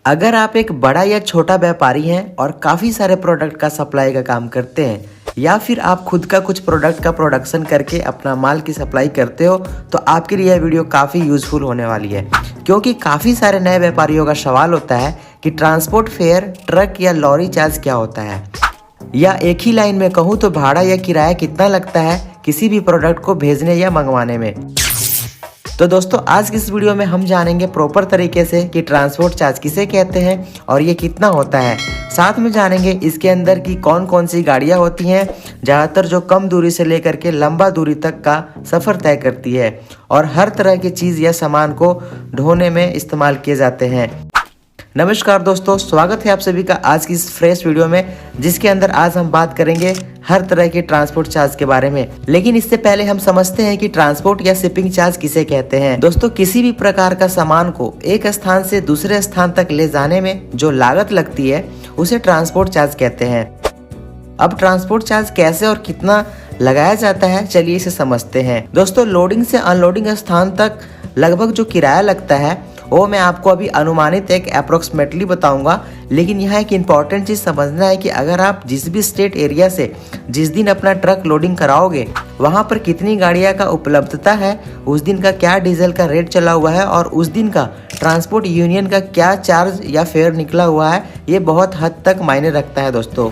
अगर आप एक बड़ा या छोटा व्यापारी हैं और काफ़ी सारे प्रोडक्ट का सप्लाई का काम करते हैं या फिर आप खुद का कुछ प्रोडक्ट का प्रोडक्शन करके अपना माल की सप्लाई करते हो तो आपके लिए यह वीडियो काफ़ी यूज़फुल होने वाली है, क्योंकि काफ़ी सारे नए व्यापारियों का सवाल होता है कि ट्रांसपोर्ट फेयर, ट्रक या लॉरी चार्ज क्या होता है, या एक ही लाइन में कहूँ तो भाड़ा या किराया कितना लगता है किसी भी प्रोडक्ट को भेजने या मंगवाने में। तो दोस्तों आज की इस वीडियो में हम जानेंगे प्रॉपर तरीके से कि ट्रांसपोर्ट चार्ज किसे कहते हैं और ये कितना होता है। साथ में जानेंगे इसके अंदर की कौन कौन सी गाड़ियाँ होती हैं, ज़्यादातर जो कम दूरी से लेकर के लंबा दूरी तक का सफ़र तय करती है और हर तरह की चीज़ या सामान को ढोने में इस्तेमाल किए जाते हैं। नमस्कार दोस्तों, स्वागत है आप सभी का आज की इस फ्रेश वीडियो में, जिसके अंदर आज हम बात करेंगे हर तरह के ट्रांसपोर्ट चार्ज के बारे में। लेकिन इससे पहले हम समझते हैं कि ट्रांसपोर्ट या शिपिंग चार्ज किसे कहते हैं। दोस्तों, किसी भी प्रकार का सामान को एक स्थान से दूसरे स्थान तक ले जाने में जो लागत लगती है उसे ट्रांसपोर्ट चार्ज कहते हैं। अब ट्रांसपोर्ट चार्ज कैसे और कितना लगाया जाता है, चलिए इसे समझते हैं। दोस्तों, लोडिंग से अनलोडिंग स्थान तक लगभग जो किराया लगता है वो मैं आपको अभी अनुमानित एक अप्रोक्सीमेटली बताऊंगा। लेकिन यहाँ एक इम्पॉर्टेंट चीज़ समझना है कि अगर आप जिस भी स्टेट एरिया से जिस दिन अपना ट्रक लोडिंग कराओगे वहाँ पर कितनी गाड़ियाँ का उपलब्धता है, उस दिन का क्या डीजल का रेट चला हुआ है और उस दिन का ट्रांसपोर्ट यूनियन का क्या चार्ज या फेयर निकला हुआ है, ये बहुत हद तक मायने रखता है। दोस्तों,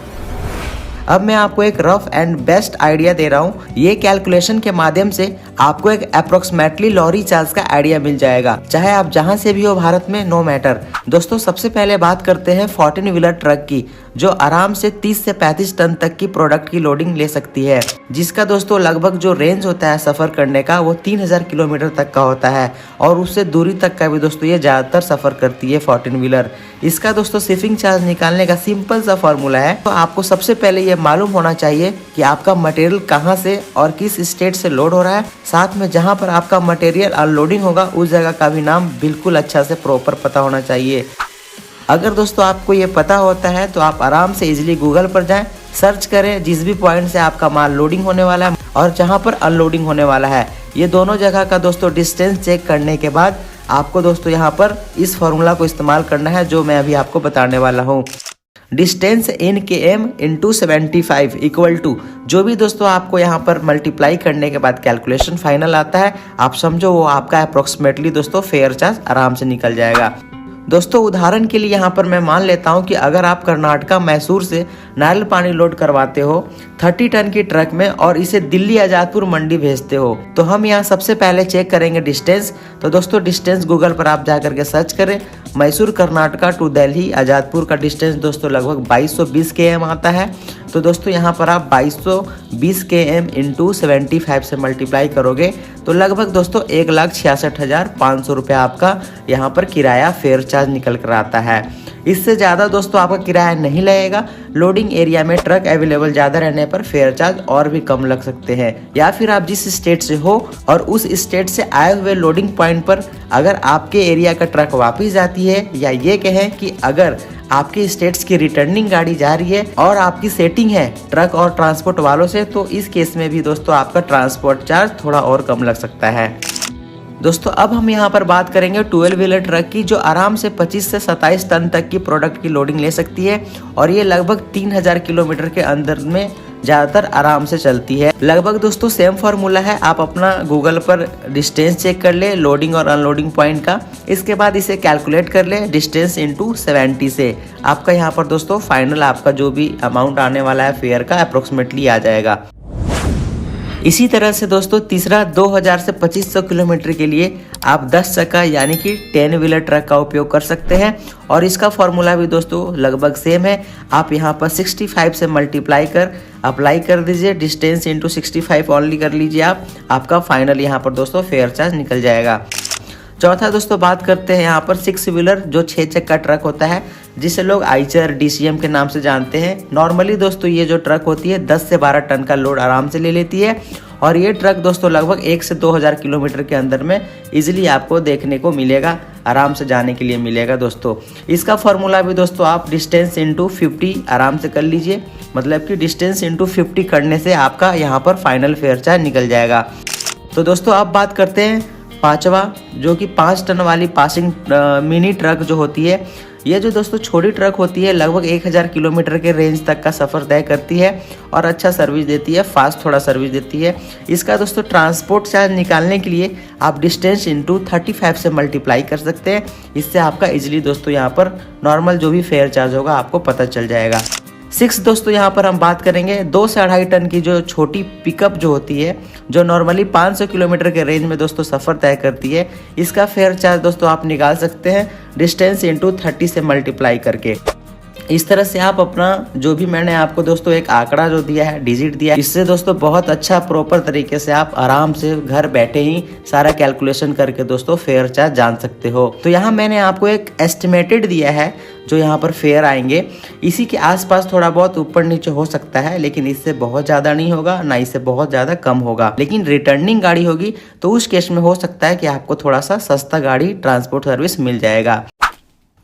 अब मैं आपको एक रफ एंड बेस्ट आइडिया दे रहा हूँ। ये कैलकुलेशन के माध्यम से आपको एक अप्रोक्सीमेटली लॉरी चार्ज का आइडिया मिल जाएगा, चाहे आप जहां से भी हो भारत में, नो मैटर। दोस्तों, सबसे पहले बात करते हैं 14 व्हीलर ट्रक की, जो आराम से 30 से 35 टन तक की प्रोडक्ट की लोडिंग ले सकती है, जिसका दोस्तों लगभग जो रेंज होता है सफर करने का वो 3000 किलोमीटर तक का होता है और उससे दूरी तक का भी दोस्तों ये ज्यादातर सफर करती है 14 व्हीलर। इसका दोस्तों शिपिंग चार्ज निकालने का सिंपल सा फॉर्मूला है। तो आपको सबसे पहले ये मालूम होना चाहिए कि आपका मटेरियल कहाँ से और किस स्टेट से लोड हो रहा है। साथ में जहाँ पर आपका मटेरियल अनलोडिंग होगा उस जगह का भी नाम बिल्कुल अच्छा से प्रॉपर पता होना चाहिए। अगर दोस्तों आपको ये पता होता है तो आप आराम से इजीली गूगल पर जाएं, सर्च करें जिस भी पॉइंट से आपका माल लोडिंग होने वाला है और जहाँ पर अनलोडिंग होने वाला है, ये दोनों जगह का दोस्तों डिस्टेंस चेक करने के बाद आपको दोस्तों यहाँ पर इस फॉर्मूला को इस्तेमाल करना है जो मैं अभी आपको बताने वाला हूँ। Distance in km into 75 equal to जो भी दोस्तों आपको यहाँ पर मल्टीप्लाई करने के बाद कैलकुलेशन फाइनल आता है, आप समझो वो आपका अप्रोक्सीमेटली दोस्तों फेयर चार्ज आराम से निकल जाएगा। दोस्तों, उदाहरण के लिए यहाँ पर मैं मान लेता हूँ कि अगर आप कर्नाटका मैसूर से नारियल पानी लोड करवाते हो 30 टन की ट्रक में और इसे दिल्ली आजादपुर मंडी भेजते हो, तो हम यहाँ सबसे पहले चेक करेंगे डिस्टेंस। तो दोस्तों डिस्टेंस गूगल पर आप जा करके सर्च करें, मैसूर कर्नाटका टू दिल्ली आजादपुर का डिस्टेंस दोस्तों लगभग 2220 km आता है। तो दोस्तों यहाँ पर आप 2220 km इंटू 75 से मल्टीप्लाई करोगे तो लगभग दोस्तों 1,66,500 रुपये आपका यहाँ पर किराया फेयर चार्ज निकल कर आता है। इससे ज़्यादा दोस्तों आपका किराया नहीं लगेगा। लोडिंग एरिया में ट्रक अवेलेबल ज़्यादा रहने पर फेयर चार्ज और भी कम लग सकते हैं, या फिर आप जिस स्टेट से हो और उस स्टेट से आए हुए लोडिंग पॉइंट पर अगर आपके एरिया का ट्रक वापस जाती है, या ये कहें कि अगर आपके स्टेट्स की रिटर्निंग गाड़ी जा रही है और आपकी सेटिंग है ट्रक और ट्रांसपोर्ट वालों से, तो इस केस में भी दोस्तों आपका ट्रांसपोर्ट चार्ज थोड़ा और कम लग सकता है। दोस्तों, अब हम यहाँ पर बात करेंगे 12 व्हीलर ट्रक की, जो आराम से 25 से 27 टन तक की प्रोडक्ट की लोडिंग ले सकती है और ये लगभग 3000 किलोमीटर के अंदर में ज़्यादातर आराम से चलती है। लगभग दोस्तों सेम फार्मूला है, आप अपना गूगल पर डिस्टेंस चेक कर ले लोडिंग और अनलोडिंग पॉइंट का, इसके बाद इसे कैलकुलेट कर ले डिस्टेंस इंटू 70 से आपका यहाँ पर दोस्तों फाइनल आपका जो भी अमाउंट आने वाला है फेयर का अप्रोक्सीमेटली आ जाएगा। इसी तरह से दोस्तों तीसरा 2000 से 2500 किलोमीटर के लिए आप 10 चक्का यानी कि 10 व्हीलर ट्रक का उपयोग कर सकते हैं और इसका फॉर्मूला भी दोस्तों लगभग सेम है। आप यहाँ पर 65 से मल्टीप्लाई कर अप्लाई कर दीजिए, डिस्टेंस इंटू 65 ऑनली कर लीजिए आपका फाइनल यहाँ पर दोस्तों फेयर चार्ज निकल जाएगा। चौथा दोस्तों बात करते हैं यहाँ पर 6 व्हीलर जो 6 चक्का ट्रक होता है, जिसे लोग आइचर DCM के नाम से जानते हैं। नॉर्मली दोस्तों ये जो ट्रक होती है 10 से 12 टन का लोड आराम से ले लेती है और ये ट्रक दोस्तों लगभग 1 से 2000 किलोमीटर के अंदर में इजीली आपको देखने को मिलेगा, आराम से जाने के लिए मिलेगा। दोस्तों इसका फॉर्मूला भी दोस्तों आप डिस्टेंस इंटू 50 आराम से कर लीजिए, मतलब कि डिस्टेंस इंटू 50 करने से आपका यहाँ पर फाइनल फेयर चार्ज निकल जाएगा। तो दोस्तों अब बात करते हैं पांचवा, जो कि 5 टन वाली पासिंग मिनी ट्रक जो होती है, ये जो दोस्तों छोटी ट्रक होती है लगभग 1000 किलोमीटर के रेंज तक का सफ़र तय करती है और अच्छा सर्विस देती है, फास्ट थोड़ा सर्विस देती है। इसका दोस्तों ट्रांसपोर्ट चार्ज निकालने के लिए आप डिस्टेंस इंटू 35 से मल्टीप्लाई कर सकते हैं। इससे आपका इजीली दोस्तों यहाँ पर नॉर्मल जो भी फेयर चार्ज होगा आपको पता चल जाएगा। 6 दोस्तों यहाँ पर हम बात करेंगे 2 से 2.5 टन की जो छोटी पिकअप जो होती है, जो नॉर्मली 500 किलोमीटर के रेंज में दोस्तों सफ़र तय करती है। इसका फेयर चार्ज दोस्तों आप निकाल सकते हैं डिस्टेंस इंटू 30 से मल्टीप्लाई करके। इस तरह से आप अपना जो भी मैंने आपको दोस्तों एक आंकड़ा जो दिया है, डिजिट दिया है, इससे दोस्तों बहुत अच्छा प्रॉपर तरीके से आप आराम से घर बैठे ही सारा कैलकुलेशन करके दोस्तों फेयर चार्ज जान सकते हो। तो यहाँ मैंने आपको एक एस्टिमेटेड दिया है जो यहाँ पर फेयर आएंगे। इसी के आसपास थोड़ा बहुत ऊपर नीचे हो सकता है, लेकिन इससे बहुत ज़्यादा नहीं होगा, ना इससे बहुत ज़्यादा कम होगा। लेकिन रिटर्निंग गाड़ी होगी तो उस केस में हो सकता है कि आपको थोड़ा सा सस्ता गाड़ी ट्रांसपोर्ट सर्विस मिल जाएगा।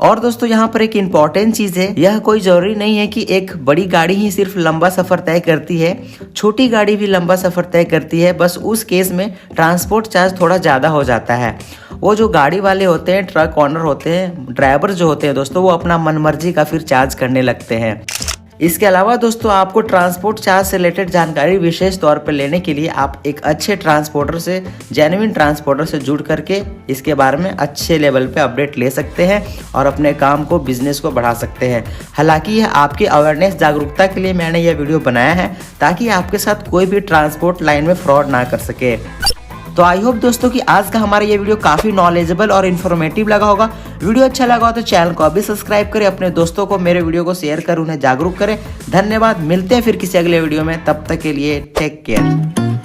और दोस्तों यहाँ पर एक इम्पॉर्टेंट चीज़ है, यह कोई ज़रूरी नहीं है कि एक बड़ी गाड़ी ही सिर्फ लंबा सफ़र तय करती है, छोटी गाड़ी भी लंबा सफ़र तय करती है। बस उस केस में ट्रांसपोर्ट चार्ज थोड़ा ज़्यादा हो जाता है। वो जो गाड़ी वाले होते हैं, ट्रक ऑनर होते हैं, ड्राइवर जो होते हैं दोस्तों, वो अपना मनमर्जी का फिर चार्ज करने लगते हैं। इसके अलावा दोस्तों आपको ट्रांसपोर्ट चार्ज से रिलेटेड जानकारी विशेष तौर पर लेने के लिए आप एक अच्छे ट्रांसपोर्टर से, जेन्युइन ट्रांसपोर्टर से जुड़ करके इसके बारे में अच्छे लेवल पे अपडेट ले सकते हैं और अपने काम को, बिजनेस को बढ़ा सकते हैं। हालांकि यह आपकी अवेयरनेस, जागरूकता के लिए मैंने यह वीडियो बनाया है ताकि आपके साथ कोई भी ट्रांसपोर्ट लाइन में फ्रॉड ना कर सके। तो आई होप दोस्तों कि आज का हमारा ये वीडियो काफ़ी नॉलेजेबल और इन्फॉर्मेटिव लगा होगा। वीडियो अच्छा लगा हो तो चैनल को अभी सब्सक्राइब करें, अपने दोस्तों को मेरे वीडियो को शेयर कर उन्हें जागरूक करें। धन्यवाद, मिलते हैं फिर किसी अगले वीडियो में, तब तक के लिए टेक केयर।